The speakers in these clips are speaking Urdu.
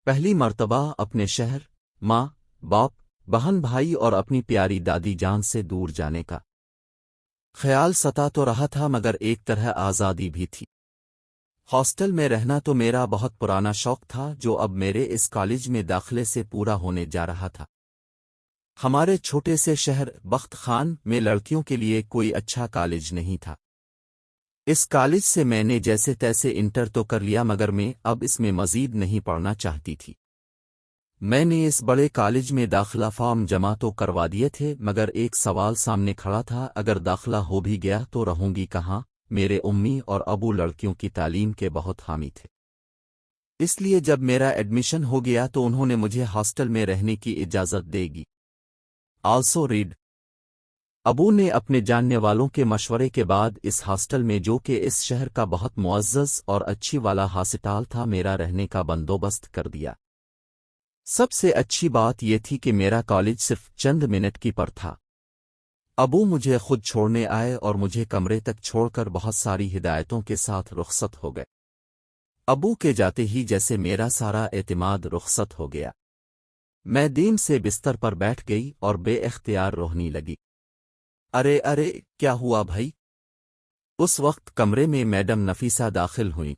پہلی مرتبہ اپنے شہر، ماں، باپ، بہن بھائی اور اپنی پیاری دادی جان سے دور جانے کا خیال ستا تو رہا تھا، مگر ایک طرح آزادی بھی تھی۔ ہاسٹل میں رہنا تو میرا بہت پرانا شوق تھا، جو اب میرے اس کالج میں داخلے سے پورا ہونے جا رہا تھا۔ ہمارے چھوٹے سے شہر بخت خان میں لڑکیوں کے لیے کوئی اچھا کالج نہیں تھا۔ اس کالج سے میں نے جیسے تیسے انٹر تو کر لیا، مگر میں اب اس میں مزید نہیں پڑھنا چاہتی تھی۔ میں نے اس بڑے کالج میں داخلہ فارم جمع تو کروا دیے تھے، مگر ایک سوال سامنے کھڑا تھا، اگر داخلہ ہو بھی گیا تو رہوں گی کہاں؟ میرے امی اور ابو لڑکیوں کی تعلیم کے بہت حامی تھے، اس لیے جب میرا ایڈمیشن ہو گیا تو انہوں نے مجھے ہاسٹل میں رہنے کی اجازت دے گی۔ آلسو ریڈ ابو نے اپنے جاننے والوں کے مشورے کے بعد اس ہاسٹل میں، جو کہ اس شہر کا بہت معزز اور اچھی والا ہاسپٹال تھا، میرا رہنے کا بندوبست کر دیا۔ سب سے اچھی بات یہ تھی کہ میرا کالج صرف چند منٹ کی پر تھا۔ ابو مجھے خود چھوڑنے آئے اور مجھے کمرے تک چھوڑ کر بہت ساری ہدایتوں کے ساتھ رخصت ہو گئے۔ ابو کے جاتے ہی جیسے میرا سارا اعتماد رخصت ہو گیا، میں دین سے بستر پر بیٹھ گئی اور بے اختیار رونے لگی۔ ارے ارے کیا ہوا بھائی؟ اس وقت کمرے میں میڈم نفیسہ داخل ہوئیں۔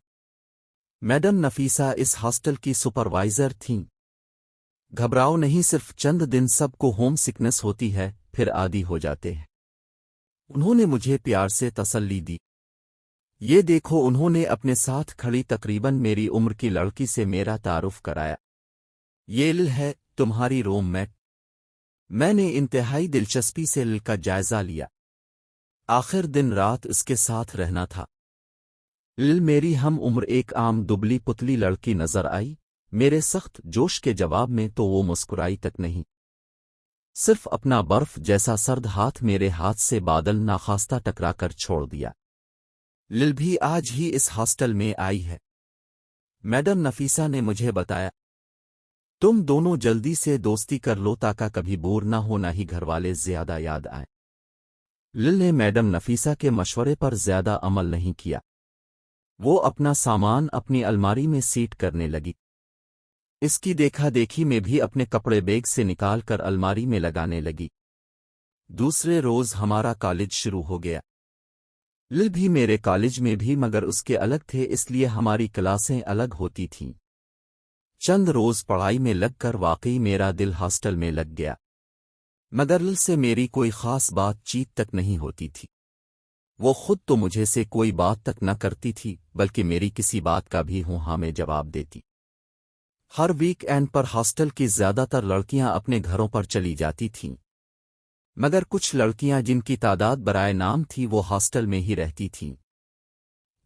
میڈم نفیسہ اس ہاسٹل کی سپروائزر تھیں۔ گھبراؤ نہیں، صرف چند دن سب کو ہوم سکنس ہوتی ہے، پھر عادی ہو جاتے ہیں۔ انہوں نے مجھے پیار سے تسلی دی۔ یہ دیکھو، انہوں نے اپنے ساتھ کھڑی تقریباً میری عمر کی لڑکی سے میرا تعارف کرایا۔ یہ لل ہے تمہاری روم میٹ۔ میں نے انتہائی دلچسپی سے لل کا جائزہ لیا۔ آخر دن رات اس کے ساتھ رہنا تھا۔ لل میری ہم عمر ایک عام دبلی پتلی لڑکی نظر آئی۔ میرے سخت جوش کے جواب میں تو وہ مسکرائی تک نہیں، صرف اپنا برف جیسا سرد ہاتھ میرے ہاتھ سے بادل ناخواستہ ٹکرا کر چھوڑ دیا۔ لل بھی آج ہی اس ہاسٹل میں آئی ہے، میڈم نفیسہ نے مجھے بتایا۔ تم دونوں جلدی سے دوستی کر لو تاکہ کبھی بور نہ ہو، نہ ہی گھر والے زیادہ یاد آئیں۔ لل نے میڈم نفیسہ کے مشورے پر زیادہ عمل نہیں کیا۔ وہ اپنا سامان اپنی الماری میں سیٹ کرنے لگی۔ اس کی دیکھا دیکھی میں بھی اپنے کپڑے بیگ سے نکال کر الماری میں لگانے لگی۔ دوسرے روز ہمارا کالج شروع ہو گیا۔ لل بھی میرے کالج میں بھی، مگر اس کے الگ تھے، اس لیے ہماری کلاسیں الگ ہوتی تھیں۔ چند روز پڑھائی میں لگ کر واقعی میرا دل ہاسٹل میں لگ گیا، مگر لل سے میری کوئی خاص بات چیت تک نہیں ہوتی تھی۔ وہ خود تو مجھے سے کوئی بات تک نہ کرتی تھی، بلکہ میری کسی بات کا بھی ہوں ہاں میں جواب دیتی۔ ہر ویک اینڈ پر ہاسٹل کی زیادہ تر لڑکیاں اپنے گھروں پر چلی جاتی تھیں، مگر کچھ لڑکیاں جن کی تعداد برائے نام تھی وہ ہاسٹل میں ہی رہتی تھیں۔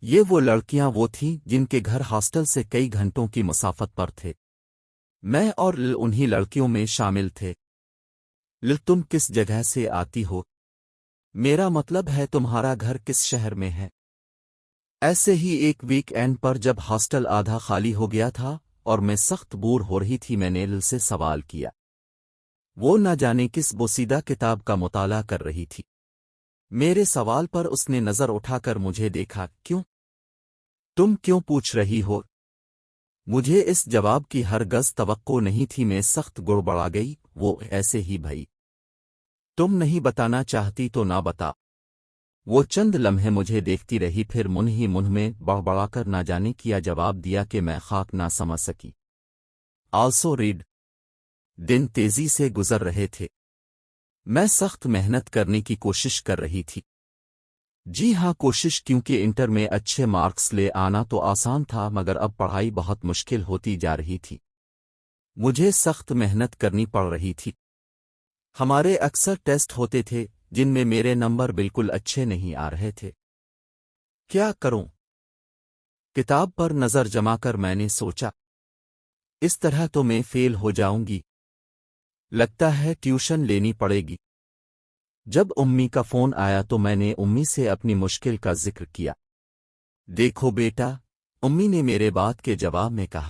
یہ وہ لڑکیاں وہ تھیں جن کے گھر ہاسٹل سے کئی گھنٹوں کی مسافت پر تھے۔ میں اور لل انہی لڑکیوں میں شامل تھے۔ لل تم کس جگہ سے آتی ہو؟ میرا مطلب ہے تمہارا گھر کس شہر میں ہے؟ ایسے ہی ایک ویک اینڈ پر جب ہاسٹل آدھا خالی ہو گیا تھا اور میں سخت بور ہو رہی تھی، میں نے لل سے سوال کیا۔ وہ نہ جانے کس بوسیدہ کتاب کا مطالعہ کر رہی تھی۔ میرے سوال پر اس نے نظر اٹھا کر مجھے دیکھا۔ کیوں؟ تم کیوں پوچھ رہی ہو؟ مجھے اس جواب کی ہرگز توقع نہیں تھی، میں سخت گڑبڑا گئی۔ وہ ایسے ہی بھائی، تم نہیں بتانا چاہتی تو نہ بتا۔ وہ چند لمحے مجھے دیکھتی رہی، پھر منہ ہی منہ میں بڑبڑا کر نہ جانے کیا جواب دیا کہ میں خاک نہ سمجھ سکی۔ آلسو ریڈ دن تیزی سے گزر رہے تھے۔ میں سخت محنت کرنے کی کوشش کر رہی تھی۔ جی ہاں کوشش، کیونکہ انٹر میں اچھے مارکس لے آنا تو آسان تھا، مگر اب پڑھائی بہت مشکل ہوتی جا رہی تھی۔ مجھے سخت محنت کرنی پڑ رہی تھی۔ ہمارے اکثر ٹیسٹ ہوتے تھے جن میں میرے نمبر بالکل اچھے نہیں آ رہے تھے۔ کیا کروں؟ کتاب پر نظر جما کر میں نے سوچا، اس طرح تو میں فیل ہو جاؤں گی، لگتا ہے ٹیوشن لینی پڑے گی۔ جب امی کا فون آیا تو میں نے امی سے اپنی مشکل کا ذکر کیا۔ دیکھو بیٹا، امی نے میرے بات کے جواب میں کہا،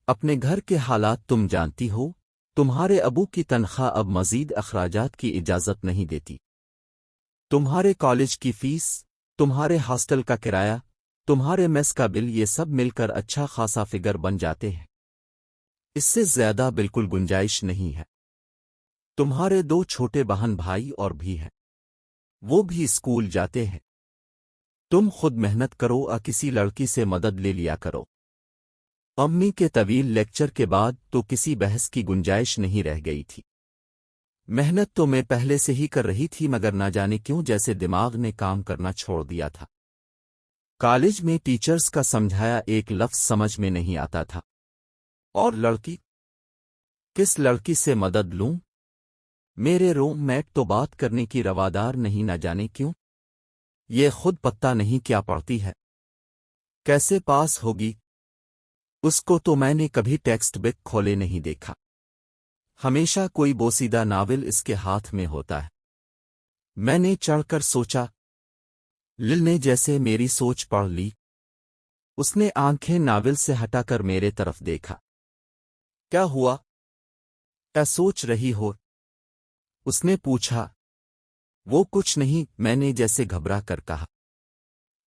اپنے گھر کے حالات تم جانتی ہو، تمہارے ابو کی تنخواہ اب مزید اخراجات کی اجازت نہیں دیتی۔ تمہارے کالج کی فیس، تمہارے ہاسٹل کا کرایہ، تمہارے میس کا بل، یہ سب مل کر اچھا خاصا فگر بن جاتے ہیں۔ اس سے زیادہ بالکل گنجائش نہیں ہے۔ تمہارے 2 چھوٹے بہن بھائی اور بھی ہیں، وہ بھی اسکول جاتے ہیں۔ تم خود محنت کرو اور کسی لڑکی سے مدد لے لیا کرو۔ امی کے طویل لیکچر کے بعد تو کسی بحث کی گنجائش نہیں رہ گئی تھی۔ محنت تو میں پہلے سے ہی کر رہی تھی، مگر نہ جانے کیوں جیسے دماغ نے کام کرنا چھوڑ دیا تھا۔ کالج میں ٹیچرز کا سمجھایا ایک لفظ سمجھ میں نہیں آتا تھا۔ اور لڑکی؟ کس لڑکی سے مدد لوں؟ میرے روم میٹ تو بات کرنے کی روادار نہیں، نہ جانے کیوں۔ یہ خود پتہ نہیں کیا پڑھتی ہے، کیسے پاس ہوگی۔ اس کو تو میں نے کبھی ٹیکسٹ بک کھولے نہیں دیکھا، ہمیشہ کوئی بوسیدہ ناول اس کے ہاتھ میں ہوتا ہے۔ میں نے چڑھ کر سوچا، لل نے جیسے میری سوچ پڑھ لی۔ اس نے آنکھیں ناول سے ہٹا کر میرے طرف دیکھا۔ کیا ہوا؟ کیا سوچ رہی ہو؟ اس نے پوچھا۔ وہ کچھ نہیں، میں نے جیسے گھبرا کر کہا۔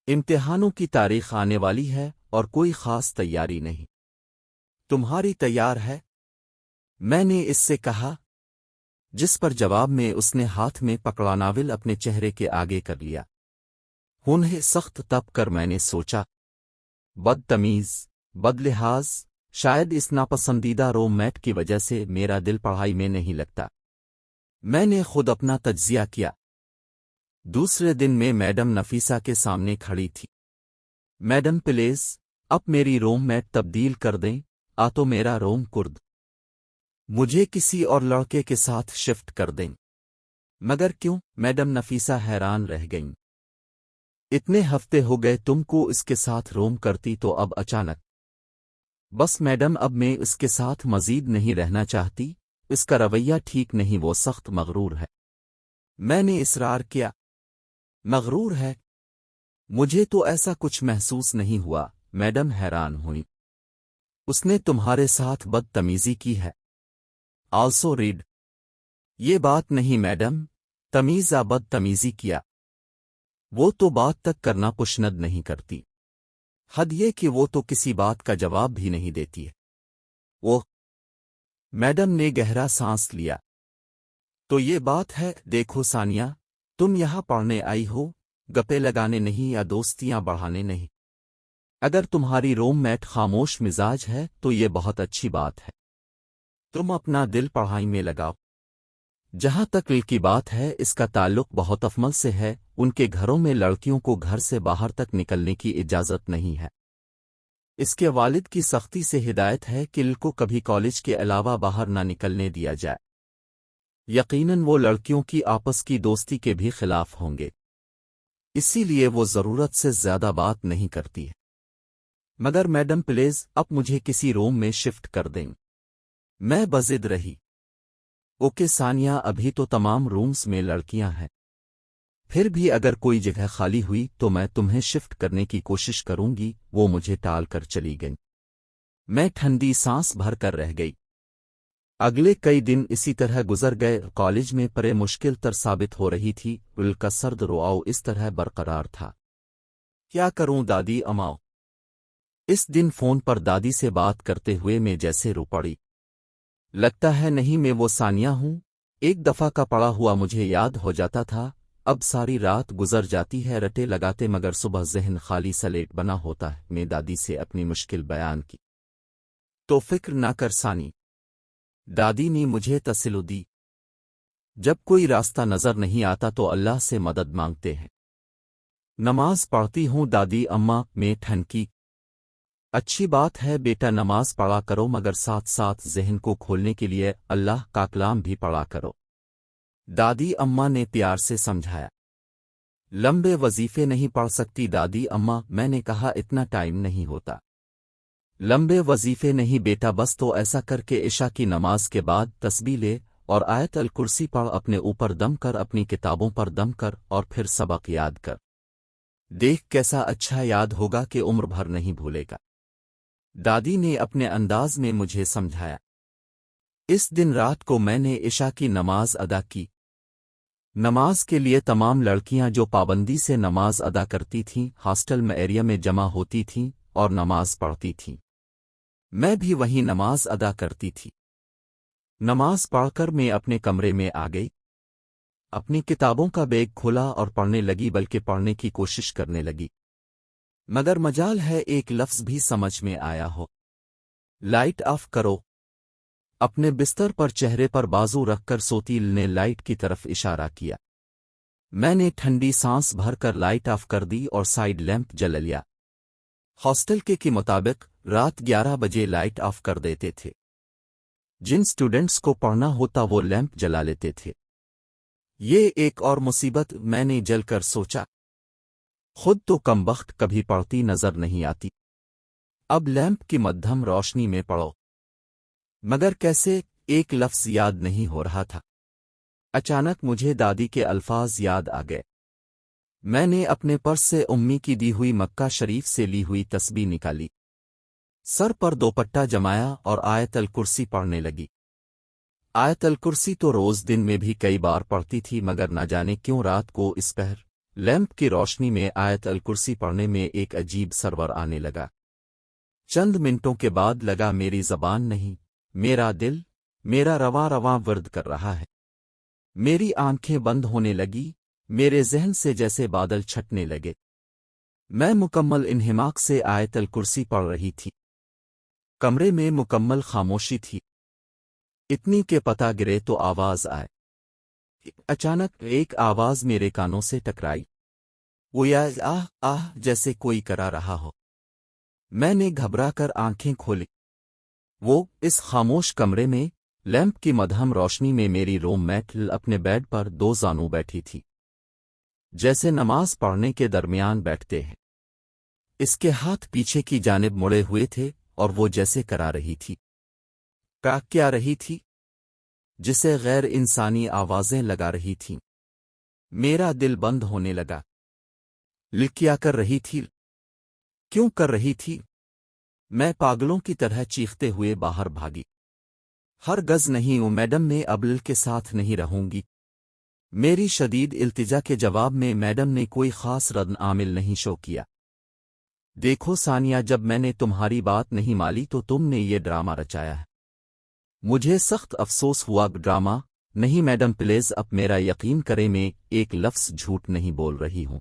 امتحانوں کی تاریخ آنے والی ہے اور کوئی خاص تیاری نہیں۔ تمہاری تیار ہے؟ میں نے اس سے کہا، جس پر جواب میں اس نے ہاتھ میں پکڑا ناول اپنے چہرے کے آگے کر لیا۔ انہیں سخت تپ کر میں نے سوچا، بدتمیز، بدلحاظ، شاید اس ناپسندیدہ روم میٹ کی وجہ سے میرا دل پڑھائی میں نہیں لگتا۔ میں نے خود اپنا تجزیہ کیا۔ دوسرے دن میں میڈم نفیسہ کے سامنے کھڑی تھی۔ میڈم پلیز، اب میری روم میٹ تبدیل کر دیں، تو میرا روم کرد، مجھے کسی اور لڑکے کے ساتھ شفٹ کر دیں۔ مگر کیوں؟ میڈم نفیسہ حیران رہ گئیں۔ اتنے ہفتے ہو گئے تم کو اس کے ساتھ روم کرتی، تو اب اچانک؟ بس میڈم، اب میں اس کے ساتھ مزید نہیں رہنا چاہتی، اس کا رویہ ٹھیک نہیں، وہ سخت مغرور ہے۔ میں نے اصرار کیا۔ مغرور ہے؟ مجھے تو ایسا کچھ محسوس نہیں ہوا۔ میڈم حیران ہوئی۔ اس نے تمہارے ساتھ بدتمیزی کی ہے؟ Also read? یہ بات نہیں میڈم، تمیز بدتمیزی کیا۔ وہ تو بات تک کرنا پشند نہیں کرتی، حد یہ کہ وہ تو کسی بات کا جواب بھی نہیں دیتی ہے۔ وہ میڈم نے گہرا سانس لیا۔ تو یہ بات ہے، دیکھو ثانیہ، تم یہاں پڑھنے آئی ہو، گپے لگانے نہیں یا دوستیاں بڑھانے نہیں۔ اگر تمہاری روم میٹ خاموش مزاج ہے تو یہ بہت اچھی بات ہے، تم اپنا دل پڑھائی میں لگاؤ۔ جہاں تک دل کی بات ہے، اس کا تعلق بہت افمل سے ہے۔ ان کے گھروں میں لڑکیوں کو گھر سے باہر تک نکلنے کی اجازت نہیں ہے۔ اس کے والد کی سختی سے ہدایت ہے کہ دل کو کبھی کالج کے علاوہ باہر نہ نکلنے دیا جائے۔ یقیناً وہ لڑکیوں کی آپس کی دوستی کے بھی خلاف ہوں گے، اسی لیے وہ ضرورت سے زیادہ بات نہیں کرتی ہے۔ مگر میڈم پلیز، اب مجھے کسی روم میں شفٹ کر دیں۔ میں بضد رہی۔ اوکے ثانیہ، ابھی تو تمام رومز میں لڑکیاں ہیں، پھر بھی اگر کوئی جگہ خالی ہوئی تو میں تمہیں شفٹ کرنے کی کوشش کروں گی۔ وہ مجھے ٹال کر چلی گئیں۔ میں ٹھنڈی سانس بھر کر رہ گئی۔ اگلے کئی دن اسی طرح گزر گئے۔ کالج میں پرے مشکل تر ثابت ہو رہی تھی۔ دل کا سرد رواؤ اس طرح برقرار تھا۔ کیا کروں دادی اماؤ؟ اس دن فون پر دادی سے بات کرتے ہوئے میں جیسے رو پڑی۔ لگتا ہے نہیں میں وہ ثانیہ ہوں، ایک دفعہ کا پڑا ہوا مجھے یاد ہو جاتا تھا۔ اب ساری رات گزر جاتی ہے رٹے لگاتے، مگر صبح ذہن خالی سلیٹ بنا ہوتا ہے۔ میں دادی سے اپنی مشکل بیان کی تو فکر نہ کر ثانی، دادی نے مجھے تسلی دی۔ جب کوئی راستہ نظر نہیں آتا تو اللہ سے مدد مانگتے ہیں۔ نماز پڑھتی ہوں دادی اماں، میں ٹھنکی۔ اچھی بات ہے بیٹا، نماز پڑھا کرو، مگر ساتھ ساتھ ذہن کو کھولنے کے لیے اللہ کا کلام بھی پڑھا کرو، دادی اماں نے پیار سے سمجھایا۔ لمبے وظیفے نہیں پڑھ سکتی دادی اماں، میں نے کہا اتنا ٹائم نہیں ہوتا۔ لمبے وظیفے نہیں بیٹا، بس تو ایسا کر کے عشاء کی نماز کے بعد تسبیح لے اور آیت الکرسی پڑھ، اپنے اوپر دم کر، اپنی کتابوں پر دم کر، اور پھر سبق یاد کر، دیکھ کیسا اچھا یاد ہوگا کہ عمر بھر نہیں بھولے گا، دادی نے اپنے انداز میں مجھے سمجھایا۔ اس دن رات کو میں نے عشاء کی نماز ادا کی۔ نماز کے لیے تمام لڑکیاں جو پابندی سے نماز ادا کرتی تھیں ہاسٹل میں ایریا میں جمع ہوتی تھیں اور نماز پڑھتی تھیں۔ میں بھی وہیں نماز ادا کرتی تھی۔ نماز پڑھ کر میں اپنے کمرے میں آ گئی، اپنی کتابوں کا بیگ کھولا اور پڑھنے لگی، بلکہ پڑھنے کی کوشش کرنے لگی، مگر مجال ہے ایک لفظ بھی سمجھ میں آیا ہو۔ لائٹ آف کرو۔ اپنے بستر پر چہرے پر بازو رکھ کر سوتیل نے لائٹ کی طرف اشارہ کیا۔ میں نے ٹھنڈی سانس بھر کر لائٹ آف کر دی اور سائیڈ لیمپ جلا لیا۔ ہاسٹل کے مطابق رات 11 بجے لائٹ آف کر دیتے تھے۔ جن سٹوڈنٹس کو پڑھنا ہوتا وہ لیمپ جلا لیتے تھے۔ یہ ایک اور مصیبت، میں نے جل کر سوچا، خود تو کم وقت کبھی پڑھتی نظر نہیں آتی، اب لیمپ کی مدھم روشنی میں پڑھو، مگر کیسے؟ ایک لفظ یاد نہیں ہو رہا تھا۔ اچانک مجھے دادی کے الفاظ یاد آ گئے۔ میں نے اپنے پرس سے امی کی دی ہوئی مکہ شریف سے لی ہوئی تسبیح نکالی، سر پر دوپٹہ جمایا اور آیت الکرسی پڑھنے لگی۔ آیت الکرسی تو روز دن میں بھی کئی بار پڑھتی تھی، مگر نہ جانے کیوں رات کو اس پہر لیمپ کی روشنی میں آیت الکرسی پڑھنے میں ایک عجیب سرور آنے لگا۔ چند منٹوں کے بعد لگا میری زبان نہیں، میرا دل، میرا رواں رواں ورد کر رہا ہے۔ میری آنکھیں بند ہونے لگی، میرے ذہن سے جیسے بادل چھٹنے لگے۔ میں مکمل انہماک سے آیت الکرسی پڑھ رہی تھی۔ کمرے میں مکمل خاموشی تھی، اتنی کہ پتہ گرے تو آواز آئے۔ اچانک ایک آواز میرے کانوں سے ٹکرائی، وہ یا آہ آہ جیسے کوئی کرا رہا ہو۔ میں نے گھبرا کر آنکھیں کھولی۔ وہ اس خاموش کمرے میں لیمپ کی مدھم روشنی میں میری روم میٹ اپنے بیڈ پر دو زانو بیٹھی تھی، جیسے نماز پڑھنے کے درمیان بیٹھتے ہیں۔ اس کے ہاتھ پیچھے کی جانب مڑے ہوئے تھے اور وہ جیسے کرا رہی تھی۔ کیا رہی تھی؟ جسے غیر انسانی آوازیں لگا رہی تھیں۔ میرا دل بند ہونے لگا۔ کیا کر رہی تھی؟ کیوں کر رہی تھی؟ میں پاگلوں کی طرح چیختے ہوئے باہر بھاگی۔ ہرگز نہیں، او میڈم، میں اب کے ساتھ نہیں رہوں گی۔ میری شدید التجا کے جواب میں میڈم نے کوئی خاص رد عامل نہیں شو کیا۔ دیکھو ثانیہ، جب میں نے تمہاری بات نہیں مالی تو تم نے یہ ڈرامہ رچایا ہے۔ مجھے سخت افسوس ہوا۔ ڈرامہ نہیں میڈم، پلیز اب میرا یقین کریں، میں ایک لفظ جھوٹ نہیں بول رہی ہوں۔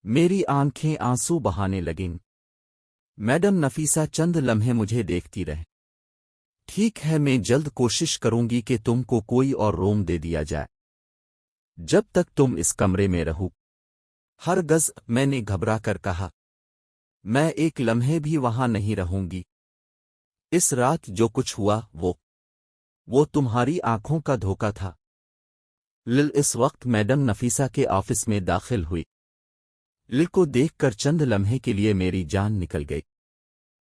میری آنکھیں آنسو بہانے لگیں۔ میڈم نفیسہ چند لمحے مجھے دیکھتی رہ۔ ٹھیک ہے، میں جلد کوشش کروں گی کہ تم کو کوئی اور روم دے دیا جائے، جب تک تم اس کمرے میں رہو۔ ہرگز، میں نے گھبرا کر کہا، میں ایک لمحے بھی وہاں نہیں رہوں گی۔ اس رات جو کچھ ہوا وہ تمہاری آنکھوں کا دھوکہ تھا۔ اس وقت میڈم نفیسہ کے آفس میں داخل ہوئی۔ کو دیکھ کر چند لمحے کے لیے میری جان نکل گئی،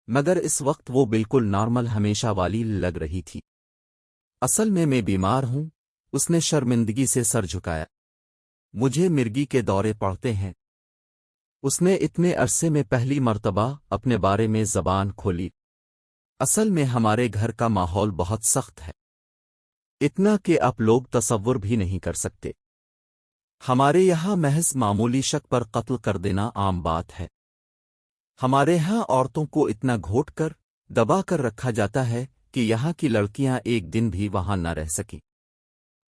مگر اس وقت وہ بالکل نارمل ہمیشہ والی لگ رہی تھی۔ اصل میں بیمار ہوں، اس نے شرمندگی سے سر جھکایا۔ مجھے مرگی کے دورے پڑتے ہیں۔ اس نے اتنے عرصے میں پہلی مرتبہ اپنے بارے میں زبان کھولی۔ اصل میں ہمارے گھر کا ماحول بہت سخت ہے، اتنا کہ آپ لوگ تصور بھی نہیں کر سکتے۔ ہمارے یہاں محض معمولی شک پر قتل کر دینا عام بات ہے۔ ہمارے ہاں عورتوں کو اتنا گھوٹ کر دبا کر رکھا جاتا ہے کہ یہاں کی لڑکیاں ایک دن بھی وہاں نہ رہ سکیں۔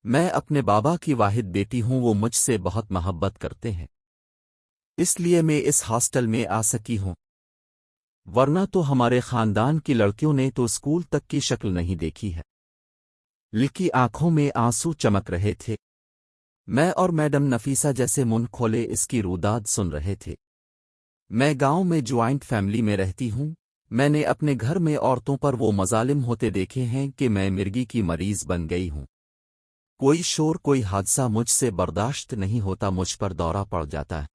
میں اپنے بابا کی واحد بیٹی ہوں، وہ مجھ سے بہت محبت کرتے ہیں، اس لیے میں اس ہاسٹل میں آ سکی ہوں، ورنہ تو ہمارے خاندان کی لڑکیوں نے تو اسکول تک کی شکل نہیں دیکھی ہے۔ لکی آنکھوں میں آنسو چمک رہے تھے۔ میں اور میڈم نفیسہ جیسے منہ کھولے اس کی روداد سن رہے تھے۔ میں گاؤں میں جوائنٹ فیملی میں رہتی ہوں، میں نے اپنے گھر میں عورتوں پر وہ مظالم ہوتے دیکھے ہیں کہ میں مرگی کی مریض بن گئی ہوں۔ کوئی شور، کوئی حادثہ مجھ سے برداشت نہیں ہوتا، مجھ پر دورہ پڑ جاتا ہے،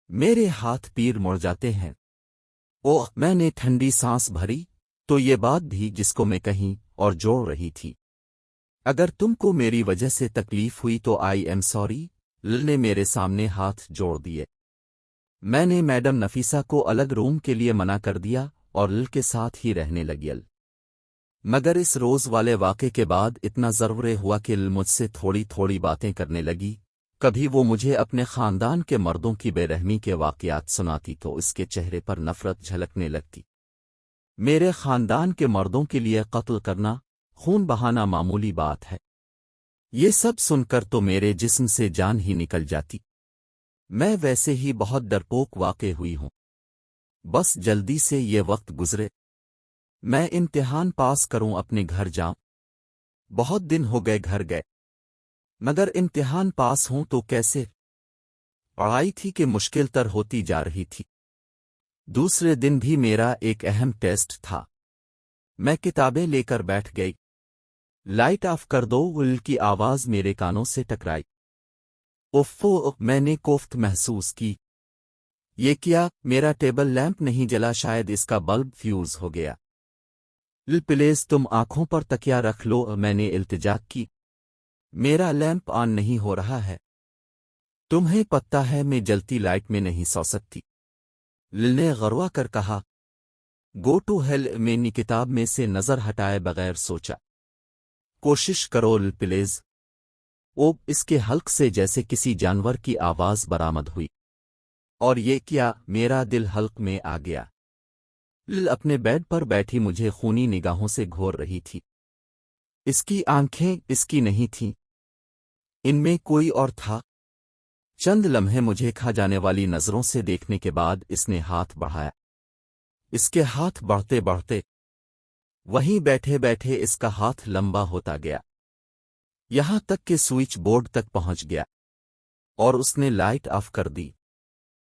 میرے ہاتھ پیر مڑ جاتے ہیں۔ اوہ، میں نے ٹھنڈی سانس بھری تو یہ بات بھی جس کو میں کہیں اور جوڑ رہی تھی، اگر تم کو میری وجہ سے تکلیف ہوئی تو آئی ایم سوری۔ نے میرے سامنے ہاتھ جوڑ دیے۔ میں نے میڈم نفیسہ کو الگ روم کے لیے منع کر دیا اور کے ساتھ ہی رہنے لگی۔ مگر اس روز والے واقعے کے بعد اتنا ضرور ہوا کہ مجھ سے تھوڑی تھوڑی باتیں کرنے لگی۔ کبھی وہ مجھے اپنے خاندان کے مردوں کی بے رحمی کے واقعات سناتی تو اس کے چہرے پر نفرت جھلکنے لگتی۔ میرے خاندان کے مردوں کے لیے قتل کرنا، خون بہانا معمولی بات ہے۔ یہ سب سن کر تو میرے جسم سے جان ہی نکل جاتی۔ میں ویسے ہی بہت ڈرپوک واقع ہوئی ہوں۔ بس جلدی سے یہ وقت گزرے، میں امتحان پاس کروں، اپنے گھر جاؤں۔ بہت دن ہو گئے گھر گئے، مگر امتحان پاس ہوں تو کیسے؟ پڑھائی تھی کہ مشکل تر ہوتی جا رہی تھی۔ دوسرے دن بھی میرا ایک اہم ٹیسٹ تھا۔ میں کتابیں لے کر بیٹھ گئی۔ لائٹ آف کر دو، ول کی آواز میرے کانوں سے ٹکرائی۔ اوفو، میں نے کوفت محسوس کی۔ یہ کیا؟ میرا ٹیبل لیمپ نہیں جلا، شاید اس کا بلب فیوز ہو گیا۔ پلیز تم آنکھوں پر تکیا رکھ لو، میں نے التجا کی۔ میرا لیمپ آن نہیں ہو رہا ہے۔ تمہیں پتہ ہے میں جلتی لائٹ میں نہیں سو سکتی، لل نے غروا کر کہا۔ گو ٹو ہیل، میں نے کتاب میں سے نظر ہٹائے بغیر سوچا۔ کوشش کرو لل پلیز۔ اوب، اس کے حلق سے جیسے کسی جانور کی آواز برآمد ہوئی۔ اور یہ کیا؟ میرا دل حلق میں آ گیا۔ لل اپنے بیڈ پر بیٹھی مجھے خونی نگاہوں سے گھور رہی تھی۔ اس کی آنکھیں اس کی نہیں تھیں، ان میں کوئی اور تھا۔ چند لمحے مجھے کھا جانے والی نظروں سے دیکھنے کے بعد اس نے ہاتھ بڑھایا۔ اس کے ہاتھ بڑھتے بڑھتے وہیں بیٹھے بیٹھے اس کا ہاتھ لمبا ہوتا گیا، یہاں تک کہ سوئچ بورڈ تک پہنچ گیا، اور اس نے لائٹ آف کر دی۔